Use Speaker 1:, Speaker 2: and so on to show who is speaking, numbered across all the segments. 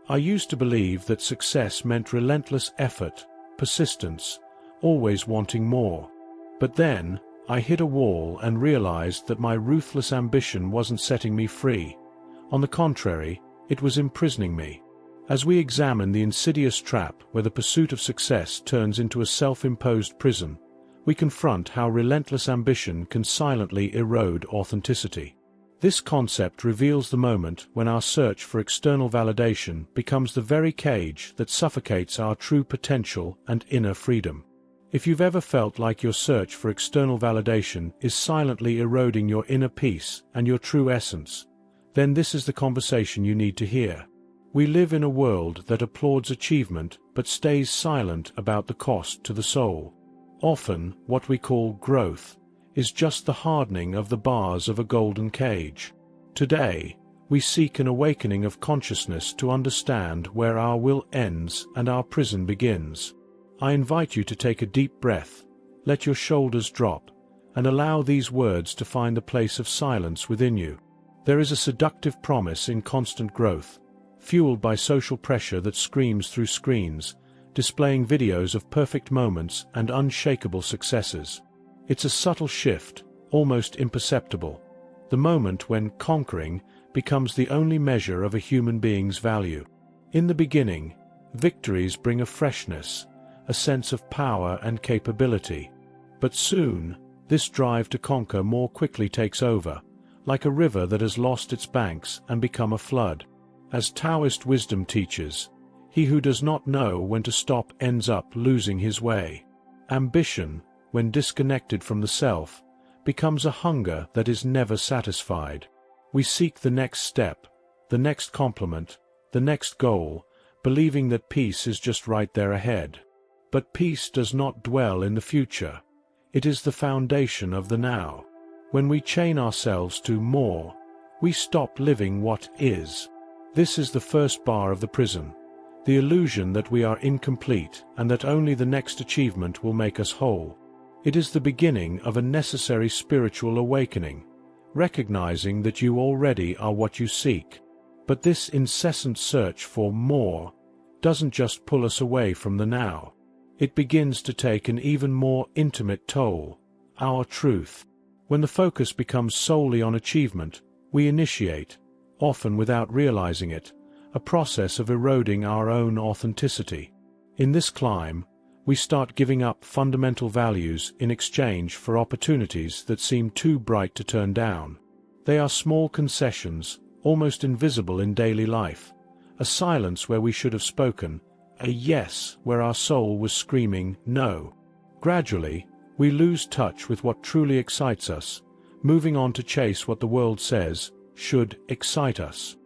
Speaker 1: I used to believe that success meant relentless effort, persistence, always wanting more. But then, I hit a wall and realized that my ruthless ambition wasn't setting me free. On the contrary, it was imprisoning me. As we examine the insidious trap where the pursuit of success turns into a self-imposed prison, we confront how relentless ambition can silently erode authenticity. This concept reveals the moment when our search for external validation becomes the very cage that suffocates our true potential and inner freedom. If you've ever felt like your search for external validation is silently eroding your inner peace and your true essence, then this is the conversation you need to hear. We live in a world that applauds achievement but stays silent about the cost to the soul. Often, what we call growth is just the hardening of the bars of a golden cage. Today, we seek an awakening of consciousness to understand where our will ends and our prison begins. I invite you to take a deep breath, let your shoulders drop, and allow these words to find a place of silence within you. There is a seductive promise in constant growth, fueled by social pressure that screams through screens, displaying videos of perfect moments and unshakable successes. It's a subtle shift, almost imperceptible, the moment when conquering becomes the only measure of a human being's value. In the beginning, victories bring a freshness, a sense of power and capability. But soon, this drive to conquer more quickly takes over, like a river that has lost its banks and become a flood. As Taoist wisdom teaches, he who does not know when to stop ends up losing his way. Ambition, when disconnected from the self, becomes a hunger that is never satisfied. We seek the next step, the next compliment, the next goal, believing that peace is just right there ahead. But peace does not dwell in the future. It is the foundation of the now. When we chain ourselves to more, we stop living what is. This is the first bar of the prison, the illusion that we are incomplete and that only the next achievement will make us whole. It is the beginning of a necessary spiritual awakening, recognizing that you already are what you seek. But this incessant search for more doesn't just pull us away from the now. It begins to take an even more intimate toll, our truth. When the focus becomes solely on achievement, we initiate, often without realizing it, a process of eroding our own authenticity. In this climb, we start giving up fundamental values in exchange for opportunities that seem too bright to turn down. They are small concessions, almost invisible in daily life, a silence where we should have spoken, a yes where our soul was screaming no. Gradually, we lose touch with what truly excites us, moving on to chase what the world says should excite us.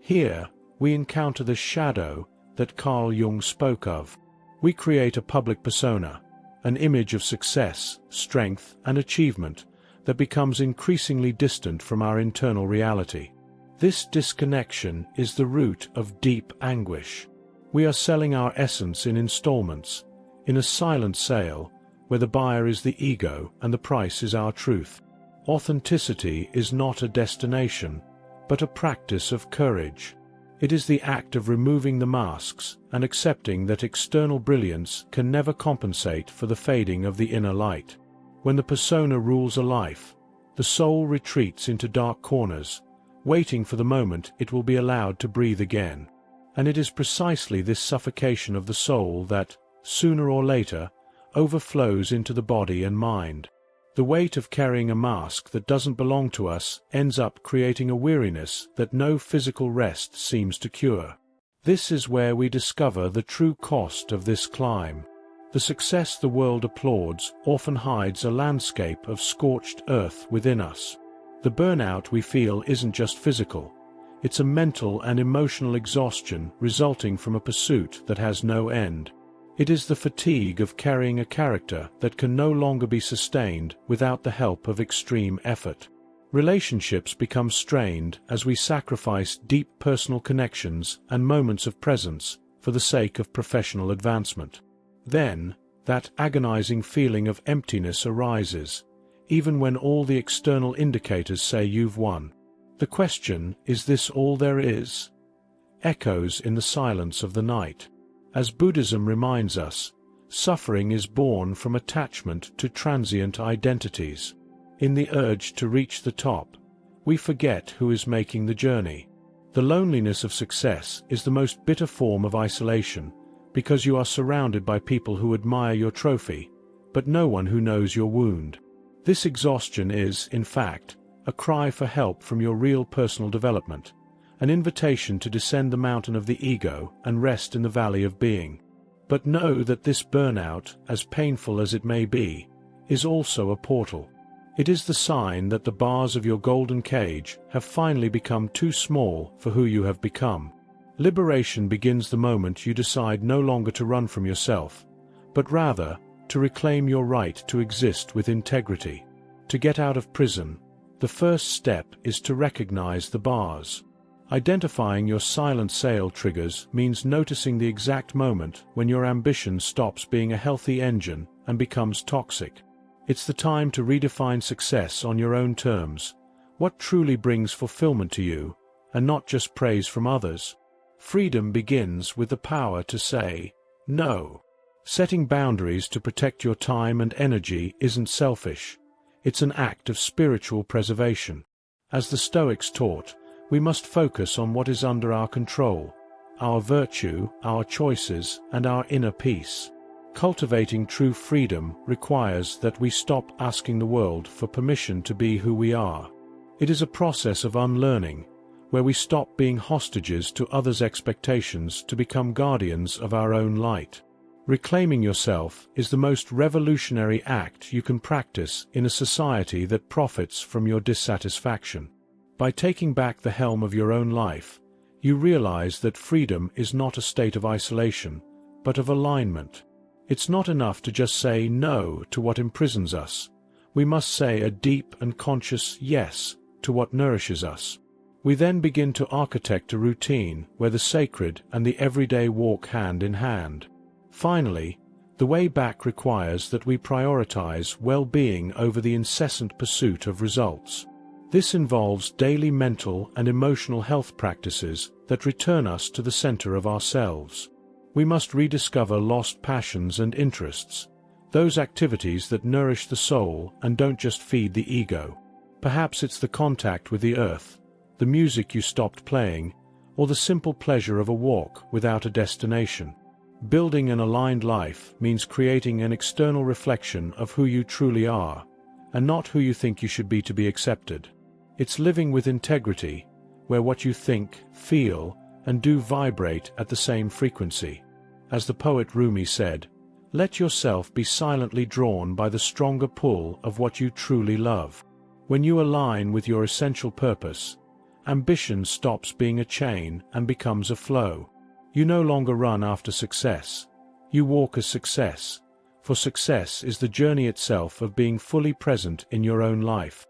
Speaker 1: Here, we encounter the shadow that Carl Jung spoke of. We create a public persona, an image of success, strength, and achievement that becomes increasingly distant from our internal reality. This disconnection is the root of deep anguish. We are selling our essence in installments, in a silent sale, where the buyer is the ego and the price is our truth. Authenticity is not a destination, but a practice of courage. It is the act of removing the masks and accepting that external brilliance can never compensate for the fading of the inner light. When the persona rules a life, the soul retreats into dark corners, waiting for the moment it will be allowed to breathe again. And it is precisely this suffocation of the soul that, sooner or later, overflows into the body and mind. The weight of carrying a mask that doesn't belong to us ends up creating a weariness that no physical rest seems to cure. This is where we discover the true cost of this climb. The success the world applauds often hides a landscape of scorched earth within us. The burnout we feel isn't just physical. It's a mental and emotional exhaustion resulting from a pursuit that has no end. It is the fatigue of carrying a character that can no longer be sustained without the help of extreme effort. Relationships become strained as we sacrifice deep personal connections and moments of presence for the sake of professional advancement. Then, that agonizing feeling of emptiness arises, even when all the external indicators say you've won. The question, is this all there is? echoes in the silence of the night. As Buddhism reminds us, suffering is born from attachment to transient identities. In the urge to reach the top, we forget who is making the journey. The loneliness of success is the most bitter form of isolation, because you are surrounded by people who admire your trophy, but no one who knows your wound. This exhaustion is, in fact, a cry for help from your real personal development, an invitation to descend the mountain of the ego and rest in the valley of being. But know that this burnout, as painful as it may be, is also a portal. It is the sign that the bars of your golden cage have finally become too small for who you have become. Liberation begins the moment you decide no longer to run from yourself, but rather to reclaim your right to exist with integrity. To get out of prison, the first step is to recognize the bars. Identifying your silent sail triggers means noticing the exact moment when your ambition stops being a healthy engine and becomes toxic. It's the time to redefine success on your own terms, what truly brings fulfillment to you, and not just praise from others. Freedom begins with the power to say no. Setting boundaries to protect your time and energy isn't selfish. It's an act of spiritual preservation. As the Stoics taught, we must focus on what is under our control, our virtue, our choices, and our inner peace. Cultivating true freedom requires that we stop asking the world for permission to be who we are. It is a process of unlearning, where we stop being hostages to others' expectations to become guardians of our own light. Reclaiming yourself is the most revolutionary act you can practice in a society that profits from your dissatisfaction. By taking back the helm of your own life, you realize that freedom is not a state of isolation, but of alignment. It's not enough to just say no to what imprisons us. We must say a deep and conscious yes to what nourishes us. We then begin to architect a routine where the sacred and the everyday walk hand in hand. Finally, the way back requires that we prioritize well-being over the incessant pursuit of results. This involves daily mental and emotional health practices that return us to the center of ourselves. We must rediscover lost passions and interests, those activities that nourish the soul and don't just feed the ego. Perhaps it's the contact with the earth, the music you stopped playing, or the simple pleasure of a walk without a destination. Building an aligned life means creating an external reflection of who you truly are, and not who you think you should be to be accepted. It's living with integrity, where what you think, feel, and do vibrate at the same frequency. As the poet Rumi said, "Let yourself be silently drawn by the stronger pull of what you truly love." When you align with your essential purpose, ambition stops being a chain and becomes a flow. You no longer run after success. You walk as success, for success is the journey itself of being fully present in your own life.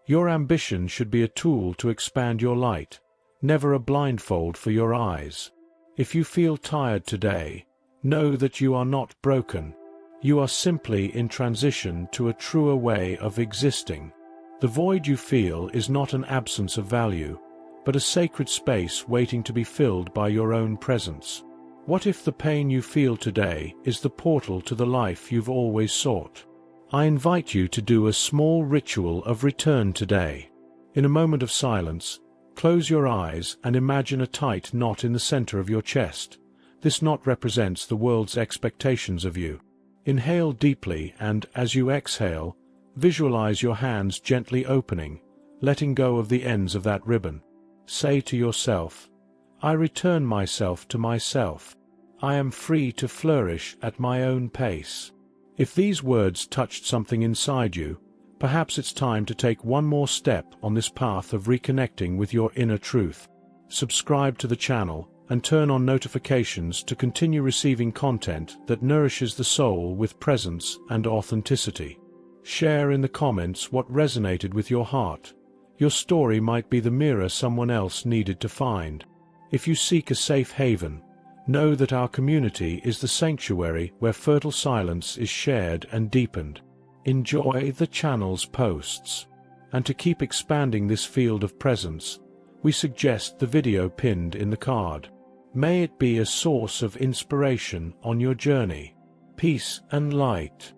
Speaker 1: Your ambition should be a tool to expand your light, never a blindfold for your eyes. If you feel tired today, know that you are not broken. You are simply in transition to a truer way of existing. The void you feel is not an absence of value, but a sacred space waiting to be filled by your own presence. What if the pain you feel today is the portal to the life you've always sought? I invite you to do a small ritual of return today. In a moment of silence, close your eyes and imagine a tight knot in the center of your chest. This knot represents the world's expectations of you. Inhale deeply and, as you exhale, visualize your hands gently opening, letting go of the ends of that ribbon. Say to yourself, "I return myself to myself. I am free to flourish at my own pace." If these words touched something inside you, perhaps it's time to take one more step on this path of reconnecting with your inner truth. Subscribe to the channel and turn on notifications to continue receiving content that nourishes the soul with presence and authenticity. Share in the comments what resonated with your heart. Your story might be the mirror someone else needed to find. If you seek a safe haven, know that our community is the sanctuary where fertile silence is shared and deepened. Enjoy the channel's posts. And to keep expanding this field of presence, we suggest the video pinned in the card. May it be a source of inspiration on your journey. Peace and light.